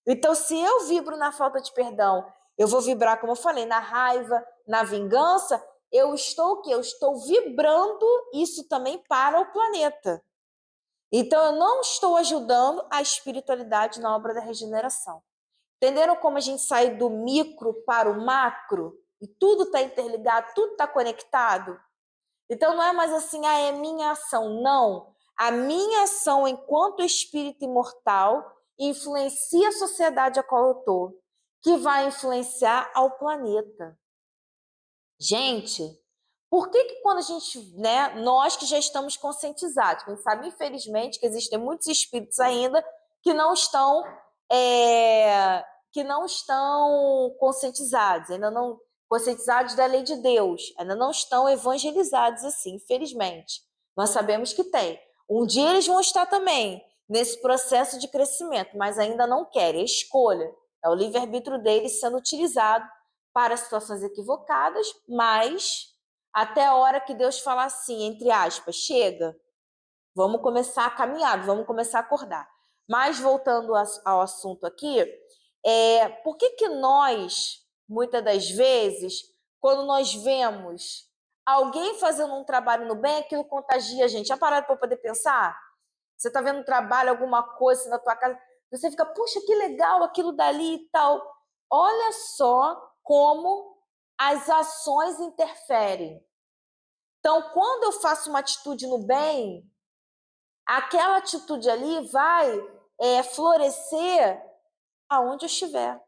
Então, se eu vibro na falta de perdão, eu vou vibrar, como eu falei, na raiva, na vingança, eu estou o quê? Eu estou vibrando isso também para o planeta. Então, eu não estou ajudando a espiritualidade na obra da regeneração. Entenderam como a gente sai do micro para o macro? E tudo está interligado, tudo está conectado? Então, não é mais assim, é minha ação. Não. A minha ação enquanto espírito imortal influencia a sociedade a qual eu estou. que vai influenciar ao planeta. Gente, por que quando a gente, né, nós que já estamos conscientizados, a gente sabe, infelizmente, que existem muitos espíritos ainda que não estão, que não estão conscientizados, ainda não conscientizados da lei de Deus, ainda não estão evangelizados assim, infelizmente. Nós sabemos que tem. Um dia eles vão estar também nesse processo de crescimento, mas ainda não querem. É escolha, é o livre-arbítrio deles sendo utilizado para situações equivocadas, mas até a hora que Deus falar assim, entre aspas, chega, vamos começar a caminhar, vamos começar a acordar. Mas voltando ao assunto aqui, por que nós, muitas das vezes, quando nós vemos alguém fazendo um trabalho no bem, aquilo contagia a gente? Já pararam para poder pensar? Você está vendo um trabalho, alguma coisa na tua casa, você fica, puxa, que legal aquilo dali e tal. Olha só como as ações interferem. Então, quando eu faço uma atitude no bem, aquela atitude ali vai florescer aonde eu estiver.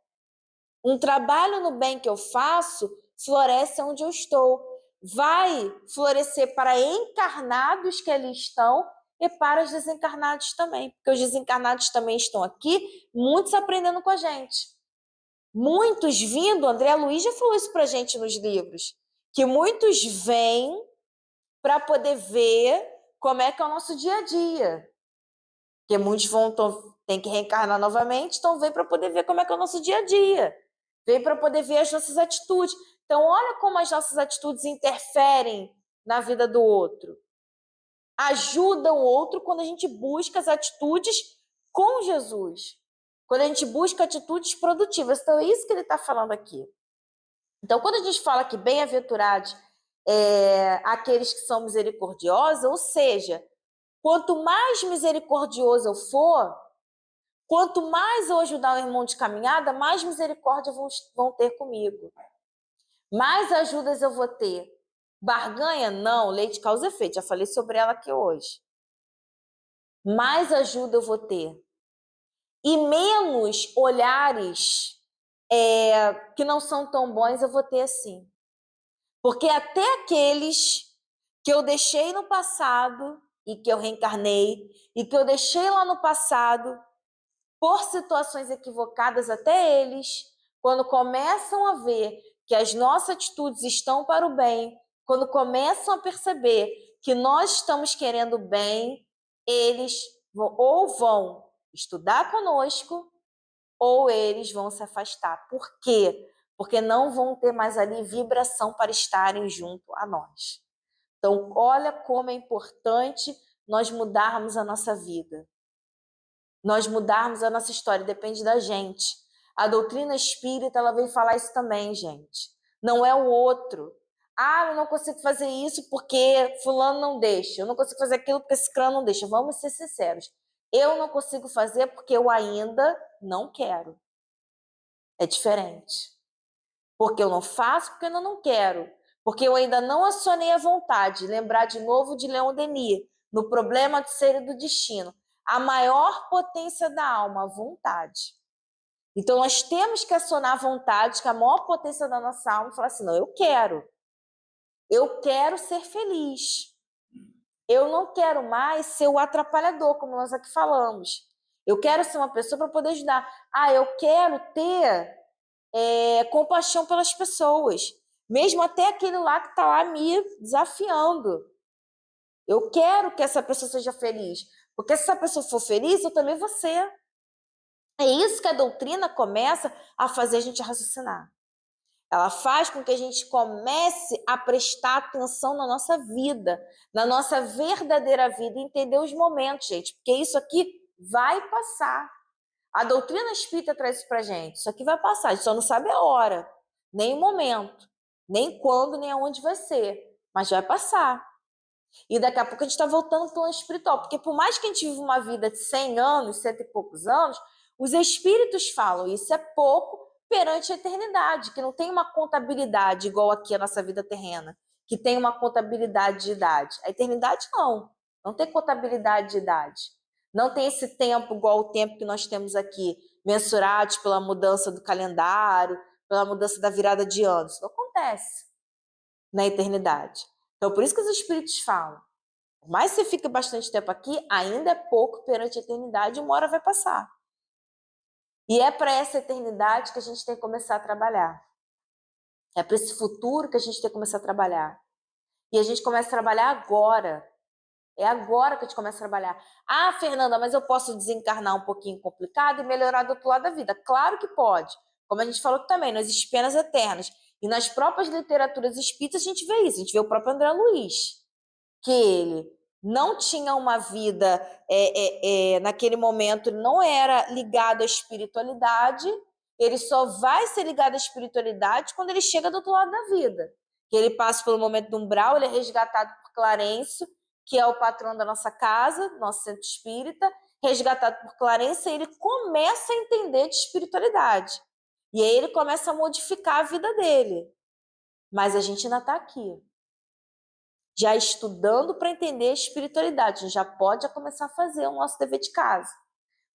Um trabalho no bem que eu faço floresce onde eu estou. Vai florescer para encarnados que ali estão e para os desencarnados também. Porque os desencarnados também estão aqui, muitos aprendendo com a gente. Muitos vindo, André Luiz já falou isso para a gente nos livros, que muitos vêm para poder ver como é que é o nosso dia a dia. Porque muitos tem que reencarnar novamente, então vem para poder ver como é que é o nosso dia a dia. Vem para poder ver as nossas atitudes. Então, olha como as nossas atitudes interferem na vida do outro. Ajudam o outro quando a gente busca as atitudes com Jesus. Quando a gente busca atitudes produtivas. Então, é isso que ele está falando aqui. Então, quando a gente fala que bem-aventurados aqueles que são misericordiosos, ou seja, quanto mais misericordioso eu for, quanto mais eu ajudar o irmão de caminhada, mais misericórdia vão ter comigo. Mais ajudas eu vou ter. Barganha? Não, lei de causa e efeito. Já falei sobre ela aqui hoje. Mais ajuda eu vou ter. E menos olhares que não são tão bons eu vou ter assim. Porque até aqueles que eu deixei no passado e que eu reencarnei e que eu deixei lá no passado por situações equivocadas, até eles, quando começam a ver que as nossas atitudes estão para o bem, quando começam a perceber que nós estamos querendo bem, eles ou vão estudar conosco ou eles vão se afastar. Por quê? Porque não vão ter mais ali vibração para estarem junto a nós. Então, olha como é importante nós mudarmos a nossa vida. Nós mudarmos a nossa história, depende da gente. A doutrina espírita, ela vem falar isso também, gente. Não é o outro. Ah, eu não consigo fazer isso porque fulano não deixa. Eu não consigo fazer aquilo porque esse clã não deixa. Vamos ser sinceros. Eu não consigo fazer porque eu ainda não quero. É diferente. Porque eu não faço porque eu ainda não quero. Porque eu ainda não acionei a vontade. Lembrar de novo de Leon Denis, no Problema do Ser e do Destino. A maior potência da alma, a vontade. Então, nós temos que acionar a vontade, que é a maior potência da nossa alma, e falar assim, não, eu quero. Eu quero ser feliz. Eu não quero mais ser o atrapalhador, como nós aqui falamos. Eu quero ser uma pessoa para poder ajudar. Ah, eu quero ter compaixão pelas pessoas. Mesmo até aquele lá que está lá me desafiando. Eu quero que essa pessoa seja feliz. Porque se essa pessoa for feliz, eu também vou ser. É isso que a doutrina começa a fazer a gente raciocinar. Ela faz com que a gente comece a prestar atenção na nossa vida, na nossa verdadeira vida, e entender os momentos, gente, porque isso aqui vai passar. A doutrina espírita traz isso pra gente. Isso aqui vai passar, a gente só não sabe a hora, nem o momento, nem quando, nem aonde vai ser, mas vai passar. E daqui a pouco a gente está voltando para o plano espiritual, porque por mais que a gente viva uma vida de 100 anos, 100 e poucos anos, os espíritos falam, isso é pouco perante a eternidade, que não tem uma contabilidade igual aqui a nossa vida terrena, que tem uma contabilidade de idade. A eternidade não tem contabilidade de idade. Não tem esse tempo igual o tempo que nós temos aqui. mensurados pela mudança do calendário, pela mudança da virada de ano. Isso não acontece na eternidade. Então, por isso que os espíritos falam, por mais que você fique bastante tempo aqui, ainda é pouco perante a eternidade, uma hora vai passar. E é para essa eternidade que a gente tem que começar a trabalhar. É para esse futuro que a gente tem que começar a trabalhar. E a gente começa a trabalhar agora. É agora que a gente começa a trabalhar. Ah, Fernanda, mas eu posso desencarnar um pouquinho complicado e melhorar do outro lado da vida. Claro que pode. Como a gente falou também, não existem penas eternas. E nas próprias literaturas espíritas a gente vê isso. A gente vê o próprio André Luiz, que ele não tinha uma vida, naquele momento, ele não era ligado à espiritualidade, ele só vai ser ligado à espiritualidade quando ele chega do outro lado da vida. Que ele passa pelo momento do umbral, ele é resgatado por Clarencio, que é o patrão da nossa casa, nosso centro espírita, resgatado por Clarencio, e ele começa a entender de espiritualidade. E aí ele começa a modificar a vida dele. Mas a gente ainda está aqui, já estudando para entender a espiritualidade. A gente já pode começar a fazer o nosso dever de casa.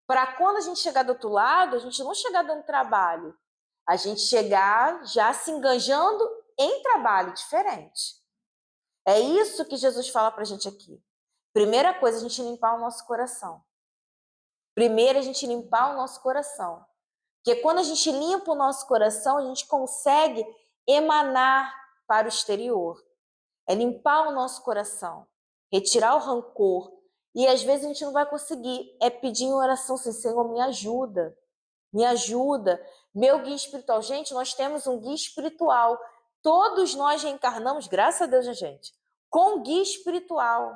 Para quando a gente chegar do outro lado, a gente não chegar dando trabalho, a gente chegar já se enganjando em trabalho diferente. É isso que Jesus fala para a gente aqui. Primeira coisa, a gente limpar o nosso coração. Primeiro, a gente limpar o nosso coração. Porque quando a gente limpa o nosso coração, a gente consegue emanar para o exterior. É limpar o nosso coração, retirar o rancor. E às vezes a gente não vai conseguir. É pedir em oração assim, Senhor, me ajuda. Me ajuda. Meu guia espiritual. Gente, nós temos um guia espiritual. Todos nós reencarnamos, graças a Deus, gente, com guia espiritual.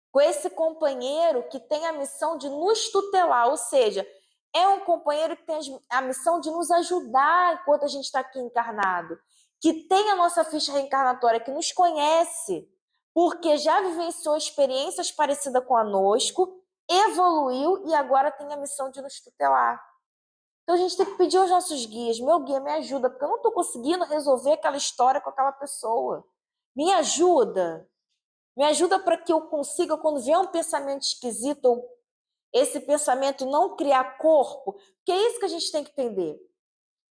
Com esse companheiro que tem a missão de nos tutelar, ou seja, é um companheiro que tem a missão de nos ajudar enquanto a gente está aqui encarnado, que tem a nossa ficha reencarnatória, que nos conhece, porque já vivenciou experiências parecidas conosco, evoluiu e agora tem a missão de nos tutelar. Então a gente tem que pedir aos nossos guias, meu guia, me ajuda, porque eu não estou conseguindo resolver aquela história com aquela pessoa. Me ajuda. Me ajuda para que eu consiga, quando vier um pensamento esquisito, esse pensamento não criar corpo, porque é isso que a gente tem que entender.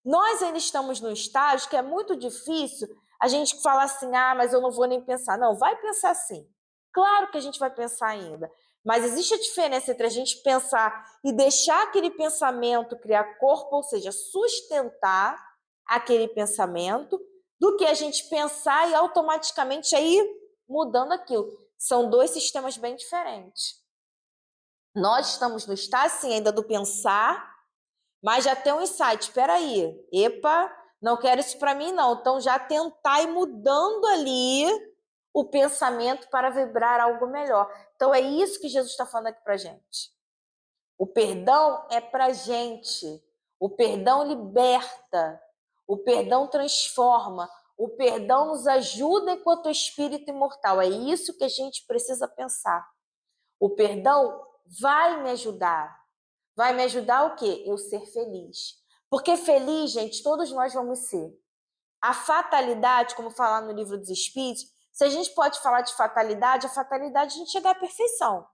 Nós ainda estamos num estágio que é muito difícil a gente falar assim, ah, mas eu não vou nem pensar. Não, vai pensar sim. Claro que a gente vai pensar ainda. Mas existe a diferença entre a gente pensar e deixar aquele pensamento criar corpo, ou seja, sustentar aquele pensamento, do que a gente pensar e automaticamente aí mudando aquilo. São dois sistemas bem diferentes. Nós estamos no estágio, sim, ainda do pensar, mas já tem um insight. Espera aí, epa, não quero isso para mim, não. Então, já tentar ir mudando ali o pensamento para vibrar algo melhor. Então, é isso que Jesus está falando aqui para gente. O perdão é para gente. O perdão liberta. O perdão transforma. O perdão nos ajuda enquanto espírito imortal. É isso que a gente precisa pensar. O perdão vai me ajudar. Vai me ajudar o quê? Eu ser feliz. Porque feliz, gente, todos nós vamos ser. A fatalidade, como falar no livro dos Espíritos, se a gente pode falar de fatalidade, a fatalidade é a gente chegar à perfeição.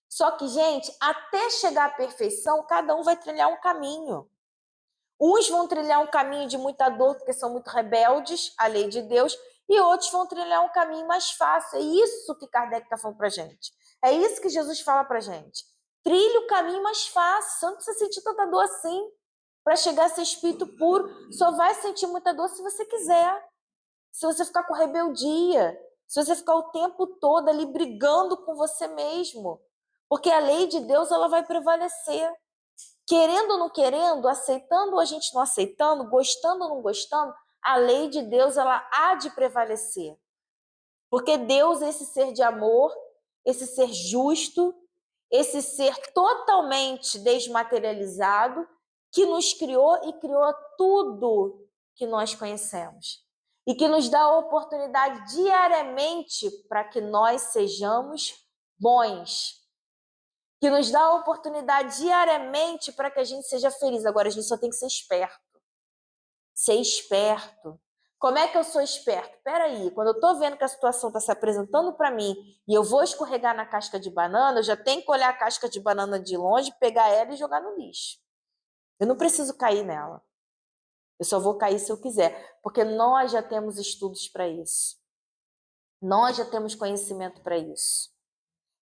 Só que, gente, até chegar à perfeição, cada um vai trilhar um caminho. Uns vão trilhar um caminho de muita dor, porque são muito rebeldes à lei de Deus, e outros vão trilhar um caminho mais fácil. É isso que Kardec está falando para gente. É isso que Jesus fala para gente. Trilhe o caminho mais fácil, você não precisa sentir tanta dor assim. Para chegar a ser espírito puro, só vai sentir muita dor se você quiser. Se você ficar com rebeldia, se você ficar o tempo todo ali brigando com você mesmo. Porque a lei de Deus ela vai prevalecer. Querendo ou não querendo, aceitando ou a gente não aceitando, gostando ou não gostando, a lei de Deus ela há de prevalecer. Porque Deus é esse ser de amor, esse ser justo, esse ser totalmente desmaterializado, que nos criou e criou tudo que nós conhecemos. E que nos dá a oportunidade diariamente para que nós sejamos bons. Que nos dá a oportunidade diariamente para que a gente seja feliz. Agora, a gente só tem que ser esperto. Ser esperto. Como é que eu sou esperto? Peraí, quando eu estou vendo que a situação está se apresentando para mim e eu vou escorregar na casca de banana, eu já tenho que olhar a casca de banana de longe, pegar ela e jogar no lixo. Eu não preciso cair nela. Eu só vou cair se eu quiser, porque nós já temos estudos para isso. Nós já temos conhecimento para isso.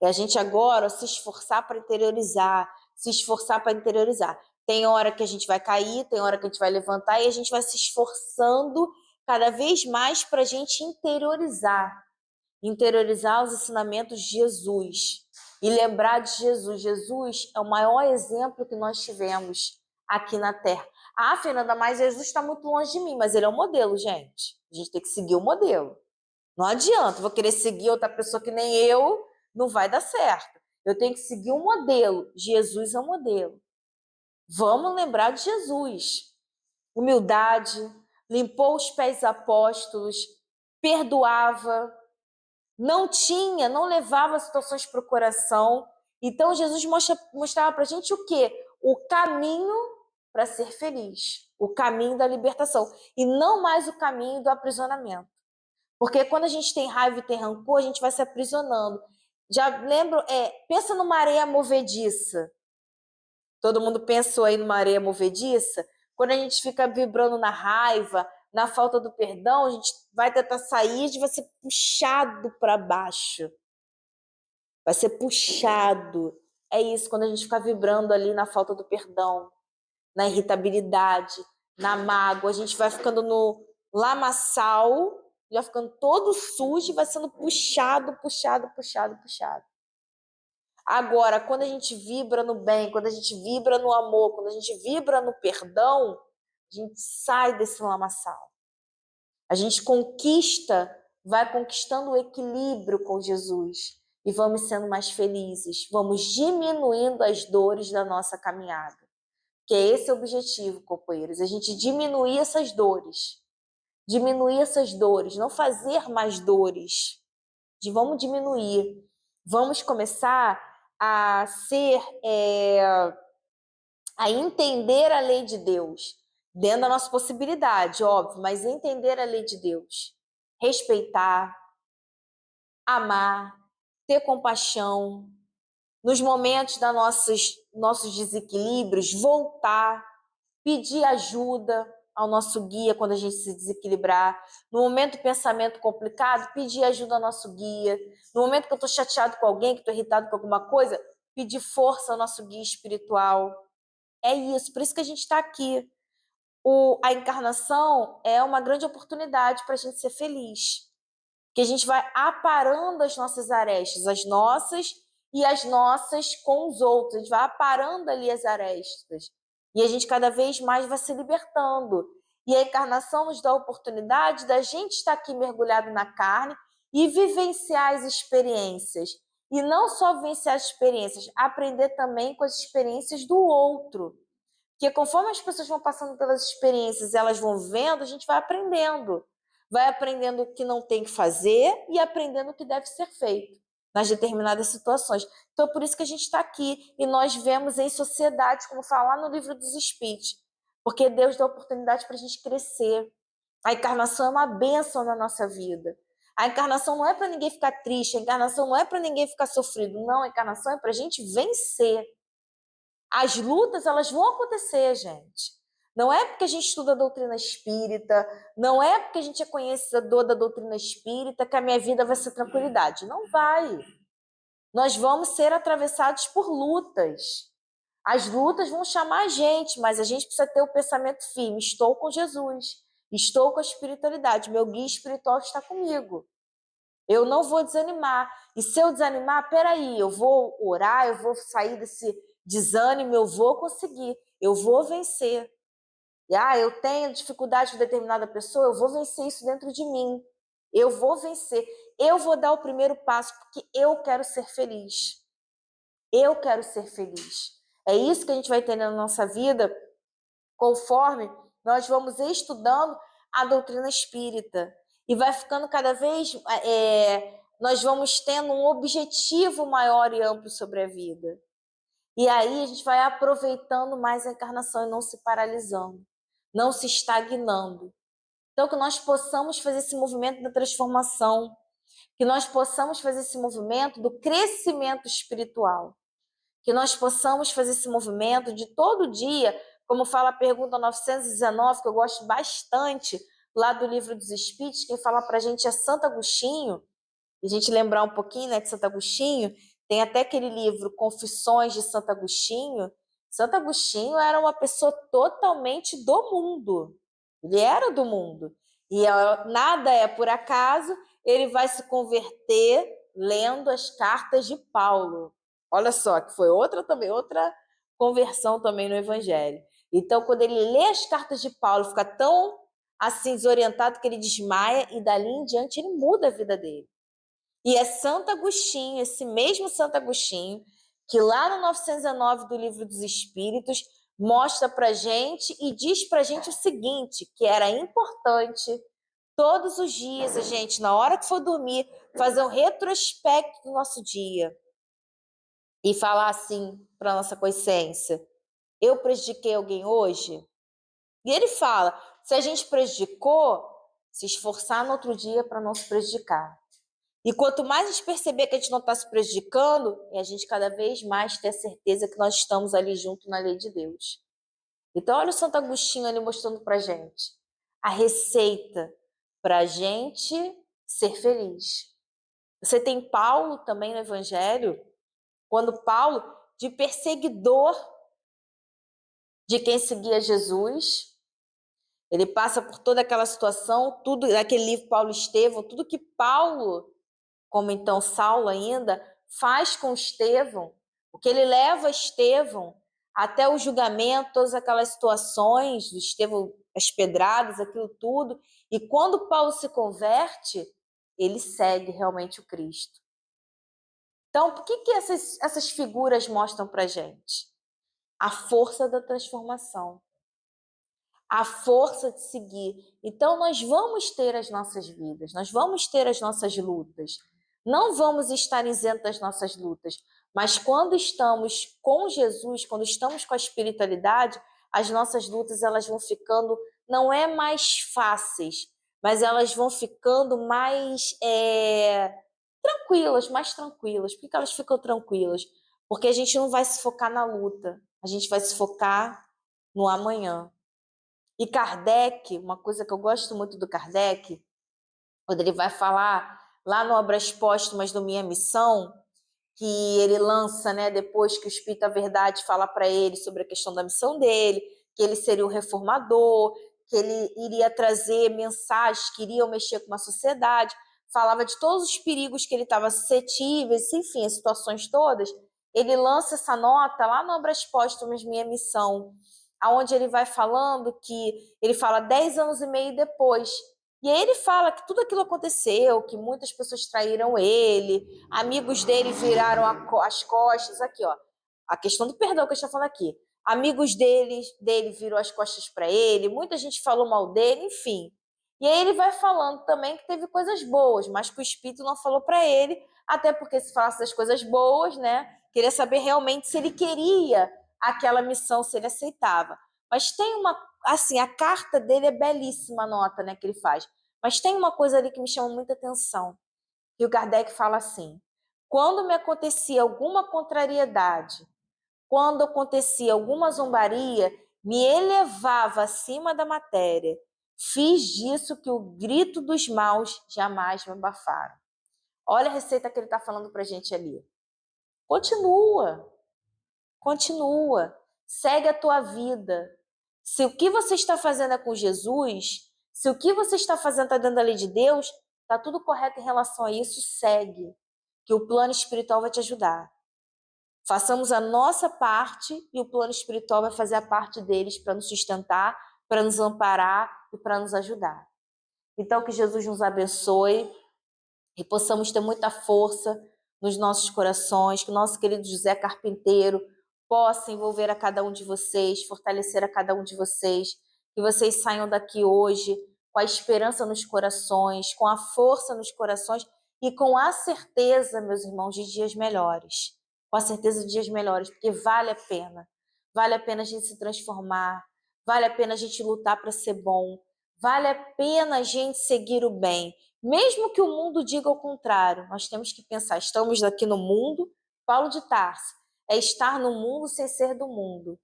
E a gente agora se esforçar para interiorizar, se esforçar para interiorizar. Tem hora que a gente vai cair, tem hora que a gente vai levantar e a gente vai se esforçando cada vez mais para a gente interiorizar os ensinamentos de Jesus e lembrar de Jesus. Jesus é o maior exemplo que nós tivemos aqui na Terra. Ah, Fernanda, mas Jesus está muito longe de mim, mas ele é um modelo, gente. A gente tem que seguir o modelo. Não adianta, vou querer seguir outra pessoa que nem eu, não vai dar certo. Eu tenho que seguir um modelo. Jesus é um modelo. Vamos lembrar de Jesus. Humildade, limpou os pés dos apóstolos, perdoava, não levava situações para o coração. Então, Jesus mostrava para a gente o quê? O caminho para ser feliz, o caminho da libertação, e não mais o caminho do aprisionamento. Porque quando a gente tem raiva e tem rancor, a gente vai se aprisionando. Já lembro, pensa numa areia movediça. Todo mundo pensou aí numa areia movediça? Quando a gente fica vibrando na raiva, na falta do perdão, a gente vai tentar sair, a gente vai ser puxado para baixo. Vai ser puxado. É isso, quando a gente fica vibrando ali na falta do perdão, na irritabilidade, na mágoa, a gente vai ficando no lamaçal, já ficando todo sujo e vai sendo puxado. Agora, quando a gente vibra no bem, quando a gente vibra no amor, quando a gente vibra no perdão, a gente sai desse lamaçal. A gente vai conquistando o equilíbrio com Jesus e vamos sendo mais felizes, vamos diminuindo as dores da nossa caminhada. Que é esse o objetivo, companheiros, a gente diminuir essas dores, não fazer mais dores, vamos diminuir, vamos começar a a entender a lei de Deus, dentro da nossa possibilidade, óbvio, mas entender a lei de Deus, respeitar, amar, ter compaixão, nos momentos dos nossos desequilíbrios, voltar, pedir ajuda ao nosso guia quando a gente se desequilibrar. No momento do pensamento complicado, pedir ajuda ao nosso guia. No momento que eu estou chateado com alguém, que estou irritado com alguma coisa, pedir força ao nosso guia espiritual. É isso, por isso que a gente está aqui. A encarnação é uma grande oportunidade para a gente ser feliz. Que a gente vai aparando as nossas arestas, as nossas e as nossas com os outros. A gente vai aparando ali as arestas. E a gente cada vez mais vai se libertando. E a encarnação nos dá a oportunidade da gente estar aqui mergulhado na carne e vivenciar as experiências. E não só vivenciar as experiências, aprender também com as experiências do outro. Porque conforme as pessoas vão passando pelas experiências, elas vão vendo, a gente vai aprendendo. Vai aprendendo o que não tem que fazer e aprendendo o que deve ser feito nas determinadas situações. Então, é por isso que a gente está aqui e nós vemos em sociedade, como fala lá no livro dos Espíritos, porque Deus dá oportunidade para a gente crescer. A encarnação é uma bênção na nossa vida. A encarnação não é para ninguém ficar triste, a encarnação não é para ninguém ficar sofrido, não, a encarnação é para a gente vencer. As lutas, elas vão acontecer, gente. Não é porque a gente estuda a doutrina espírita, não é porque a gente é conhecedor da doutrina espírita que a minha vida vai ser tranquilidade. Não vai. Nós vamos ser atravessados por lutas. As lutas vão chamar a gente, mas a gente precisa ter o pensamento firme. Estou com Jesus, estou com a espiritualidade, meu guia espiritual está comigo. Eu não vou desanimar. E se eu desanimar, peraí, eu vou orar, eu vou sair desse desânimo, eu vou conseguir, eu vou vencer. E, eu tenho dificuldade com determinada pessoa, eu vou vencer isso dentro de mim. Eu vou vencer. Eu vou dar o primeiro passo, porque eu quero ser feliz. Eu quero ser feliz. É isso que a gente vai ter na nossa vida, conforme nós vamos estudando a doutrina espírita. E vai ficando cada vez... nós vamos tendo um objetivo maior e amplo sobre a vida. E aí a gente vai aproveitando mais a encarnação e não se paralisando, não se estagnando. Então, que nós possamos fazer esse movimento da transformação, que nós possamos fazer esse movimento do crescimento espiritual, que nós possamos fazer esse movimento de todo dia como fala a pergunta 919, que eu gosto bastante, lá do Livro dos Espíritos, quem fala para a gente é Santo Agostinho, e a gente lembrar um pouquinho, né, de Santo Agostinho, tem até aquele livro Confissões de Santo Agostinho. Santo Agostinho era uma pessoa totalmente do mundo, ele era do mundo, e nada é por acaso, ele vai se converter lendo as cartas de Paulo. Olha só, que foi outra conversão também no Evangelho. Então, quando ele lê as cartas de Paulo, fica tão assim desorientado que ele desmaia e dali em diante ele muda a vida dele. E é Santo Agostinho, esse mesmo Santo Agostinho, que lá no 909 do Livro dos Espíritos mostra para gente e diz para gente o seguinte, que era importante todos os dias a gente, na hora que for dormir, fazer um retrospecto do nosso dia e falar assim para nossa consciência: eu prejudiquei alguém hoje? E ele fala: se a gente prejudicou, se esforçar no outro dia para não se prejudicar. E quanto mais a gente perceber que a gente não está se prejudicando, é a gente cada vez mais ter a certeza que nós estamos ali junto na lei de Deus. Então, olha o Santo Agostinho ali mostrando para a gente a receita para a gente ser feliz. Você tem Paulo também no Evangelho, quando Paulo, de perseguidor de quem seguia Jesus, ele passa por toda aquela situação, tudo naquele livro Paulo e Estevão, tudo que Paulo, como então Saulo ainda, faz com Estevão, porque ele leva Estevão até o julgamento, todas aquelas situações, do Estevão, as pedradas, aquilo tudo, e quando Paulo se converte, ele segue realmente o Cristo. Então, o que essas figuras mostram para a gente? A força da transformação, a força de seguir. Então, nós vamos ter as nossas vidas, nós vamos ter as nossas lutas. Não vamos estar isentos das nossas lutas, mas quando estamos com Jesus, quando estamos com a espiritualidade, as nossas lutas elas vão ficando, não é mais fáceis, mas elas vão ficando mais tranquilas, mais tranquilas. Por que elas ficam tranquilas? Porque a gente não vai se focar na luta, a gente vai se focar no amanhã. E Kardec, uma coisa que eu gosto muito do Kardec, quando ele vai falar lá no Obras Póstumas do Minha Missão, que ele lança, né, depois que o Espírito da Verdade fala para ele sobre a questão da missão dele, que ele seria o reformador, que ele iria trazer mensagens que iriam mexer com uma sociedade, falava de todos os perigos que ele estava suscetível, enfim, as situações todas. Ele lança essa nota lá no Obras Póstumas Minha Missão, aonde ele vai falando que ele fala 10 anos e meio depois. E aí ele fala que tudo aquilo aconteceu, que muitas pessoas traíram ele, amigos dele viraram as costas, aqui ó, a questão do perdão que eu estou falando aqui. Amigos dele virou as costas para ele, muita gente falou mal dele, enfim. E aí ele vai falando também que teve coisas boas, mas que o Espírito não falou para ele, até porque se falasse das coisas boas, né, queria saber realmente se ele queria aquela missão, se ele aceitava. Mas tem uma, assim, a carta dele é belíssima, a nota, né, que ele faz. Mas tem uma coisa ali que me chama muita atenção. E o Kardec fala assim: quando me acontecia alguma contrariedade, quando acontecia alguma zombaria, me elevava acima da matéria. Fiz disso que o grito dos maus jamais me abafaram. Olha a receita que ele está falando para a gente ali. Continua, continua, segue a tua vida. Se o que você está fazendo é com Jesus, se o que você está fazendo está dentro da lei de Deus, está tudo correto em relação a isso, segue, que o plano espiritual vai te ajudar. Façamos a nossa parte e o plano espiritual vai fazer a parte deles para nos sustentar, para nos amparar e para nos ajudar. Então, que Jesus nos abençoe e possamos ter muita força nos nossos corações, que o nosso querido José Carpinteiro possa envolver a cada um de vocês, fortalecer a cada um de vocês, que vocês saiam daqui hoje com a esperança nos corações, com a força nos corações e com a certeza, meus irmãos, de dias melhores. Com a certeza de dias melhores, porque vale a pena. Vale a pena a gente se transformar, vale a pena a gente lutar para ser bom, vale a pena a gente seguir o bem. Mesmo que o mundo diga o contrário, nós temos que pensar, estamos aqui no mundo, Paulo de Tarso, é estar no mundo sem ser do mundo.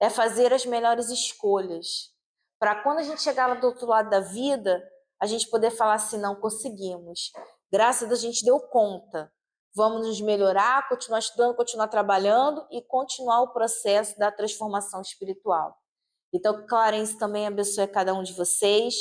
é fazer as melhores escolhas. Para quando a gente chegar lá do outro lado da vida, a gente poder falar assim, não conseguimos. Graças a Deus a gente deu conta. Vamos nos melhorar, continuar estudando, continuar trabalhando e continuar o processo da transformação espiritual. Então, que Clarence também abençoe cada um de vocês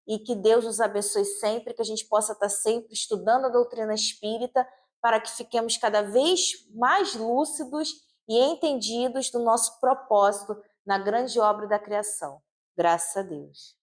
e que Deus nos abençoe sempre, que a gente possa estar sempre estudando a doutrina espírita para que fiquemos cada vez mais lúcidos e entendidos do nosso propósito na grande obra da criação. Graças a Deus.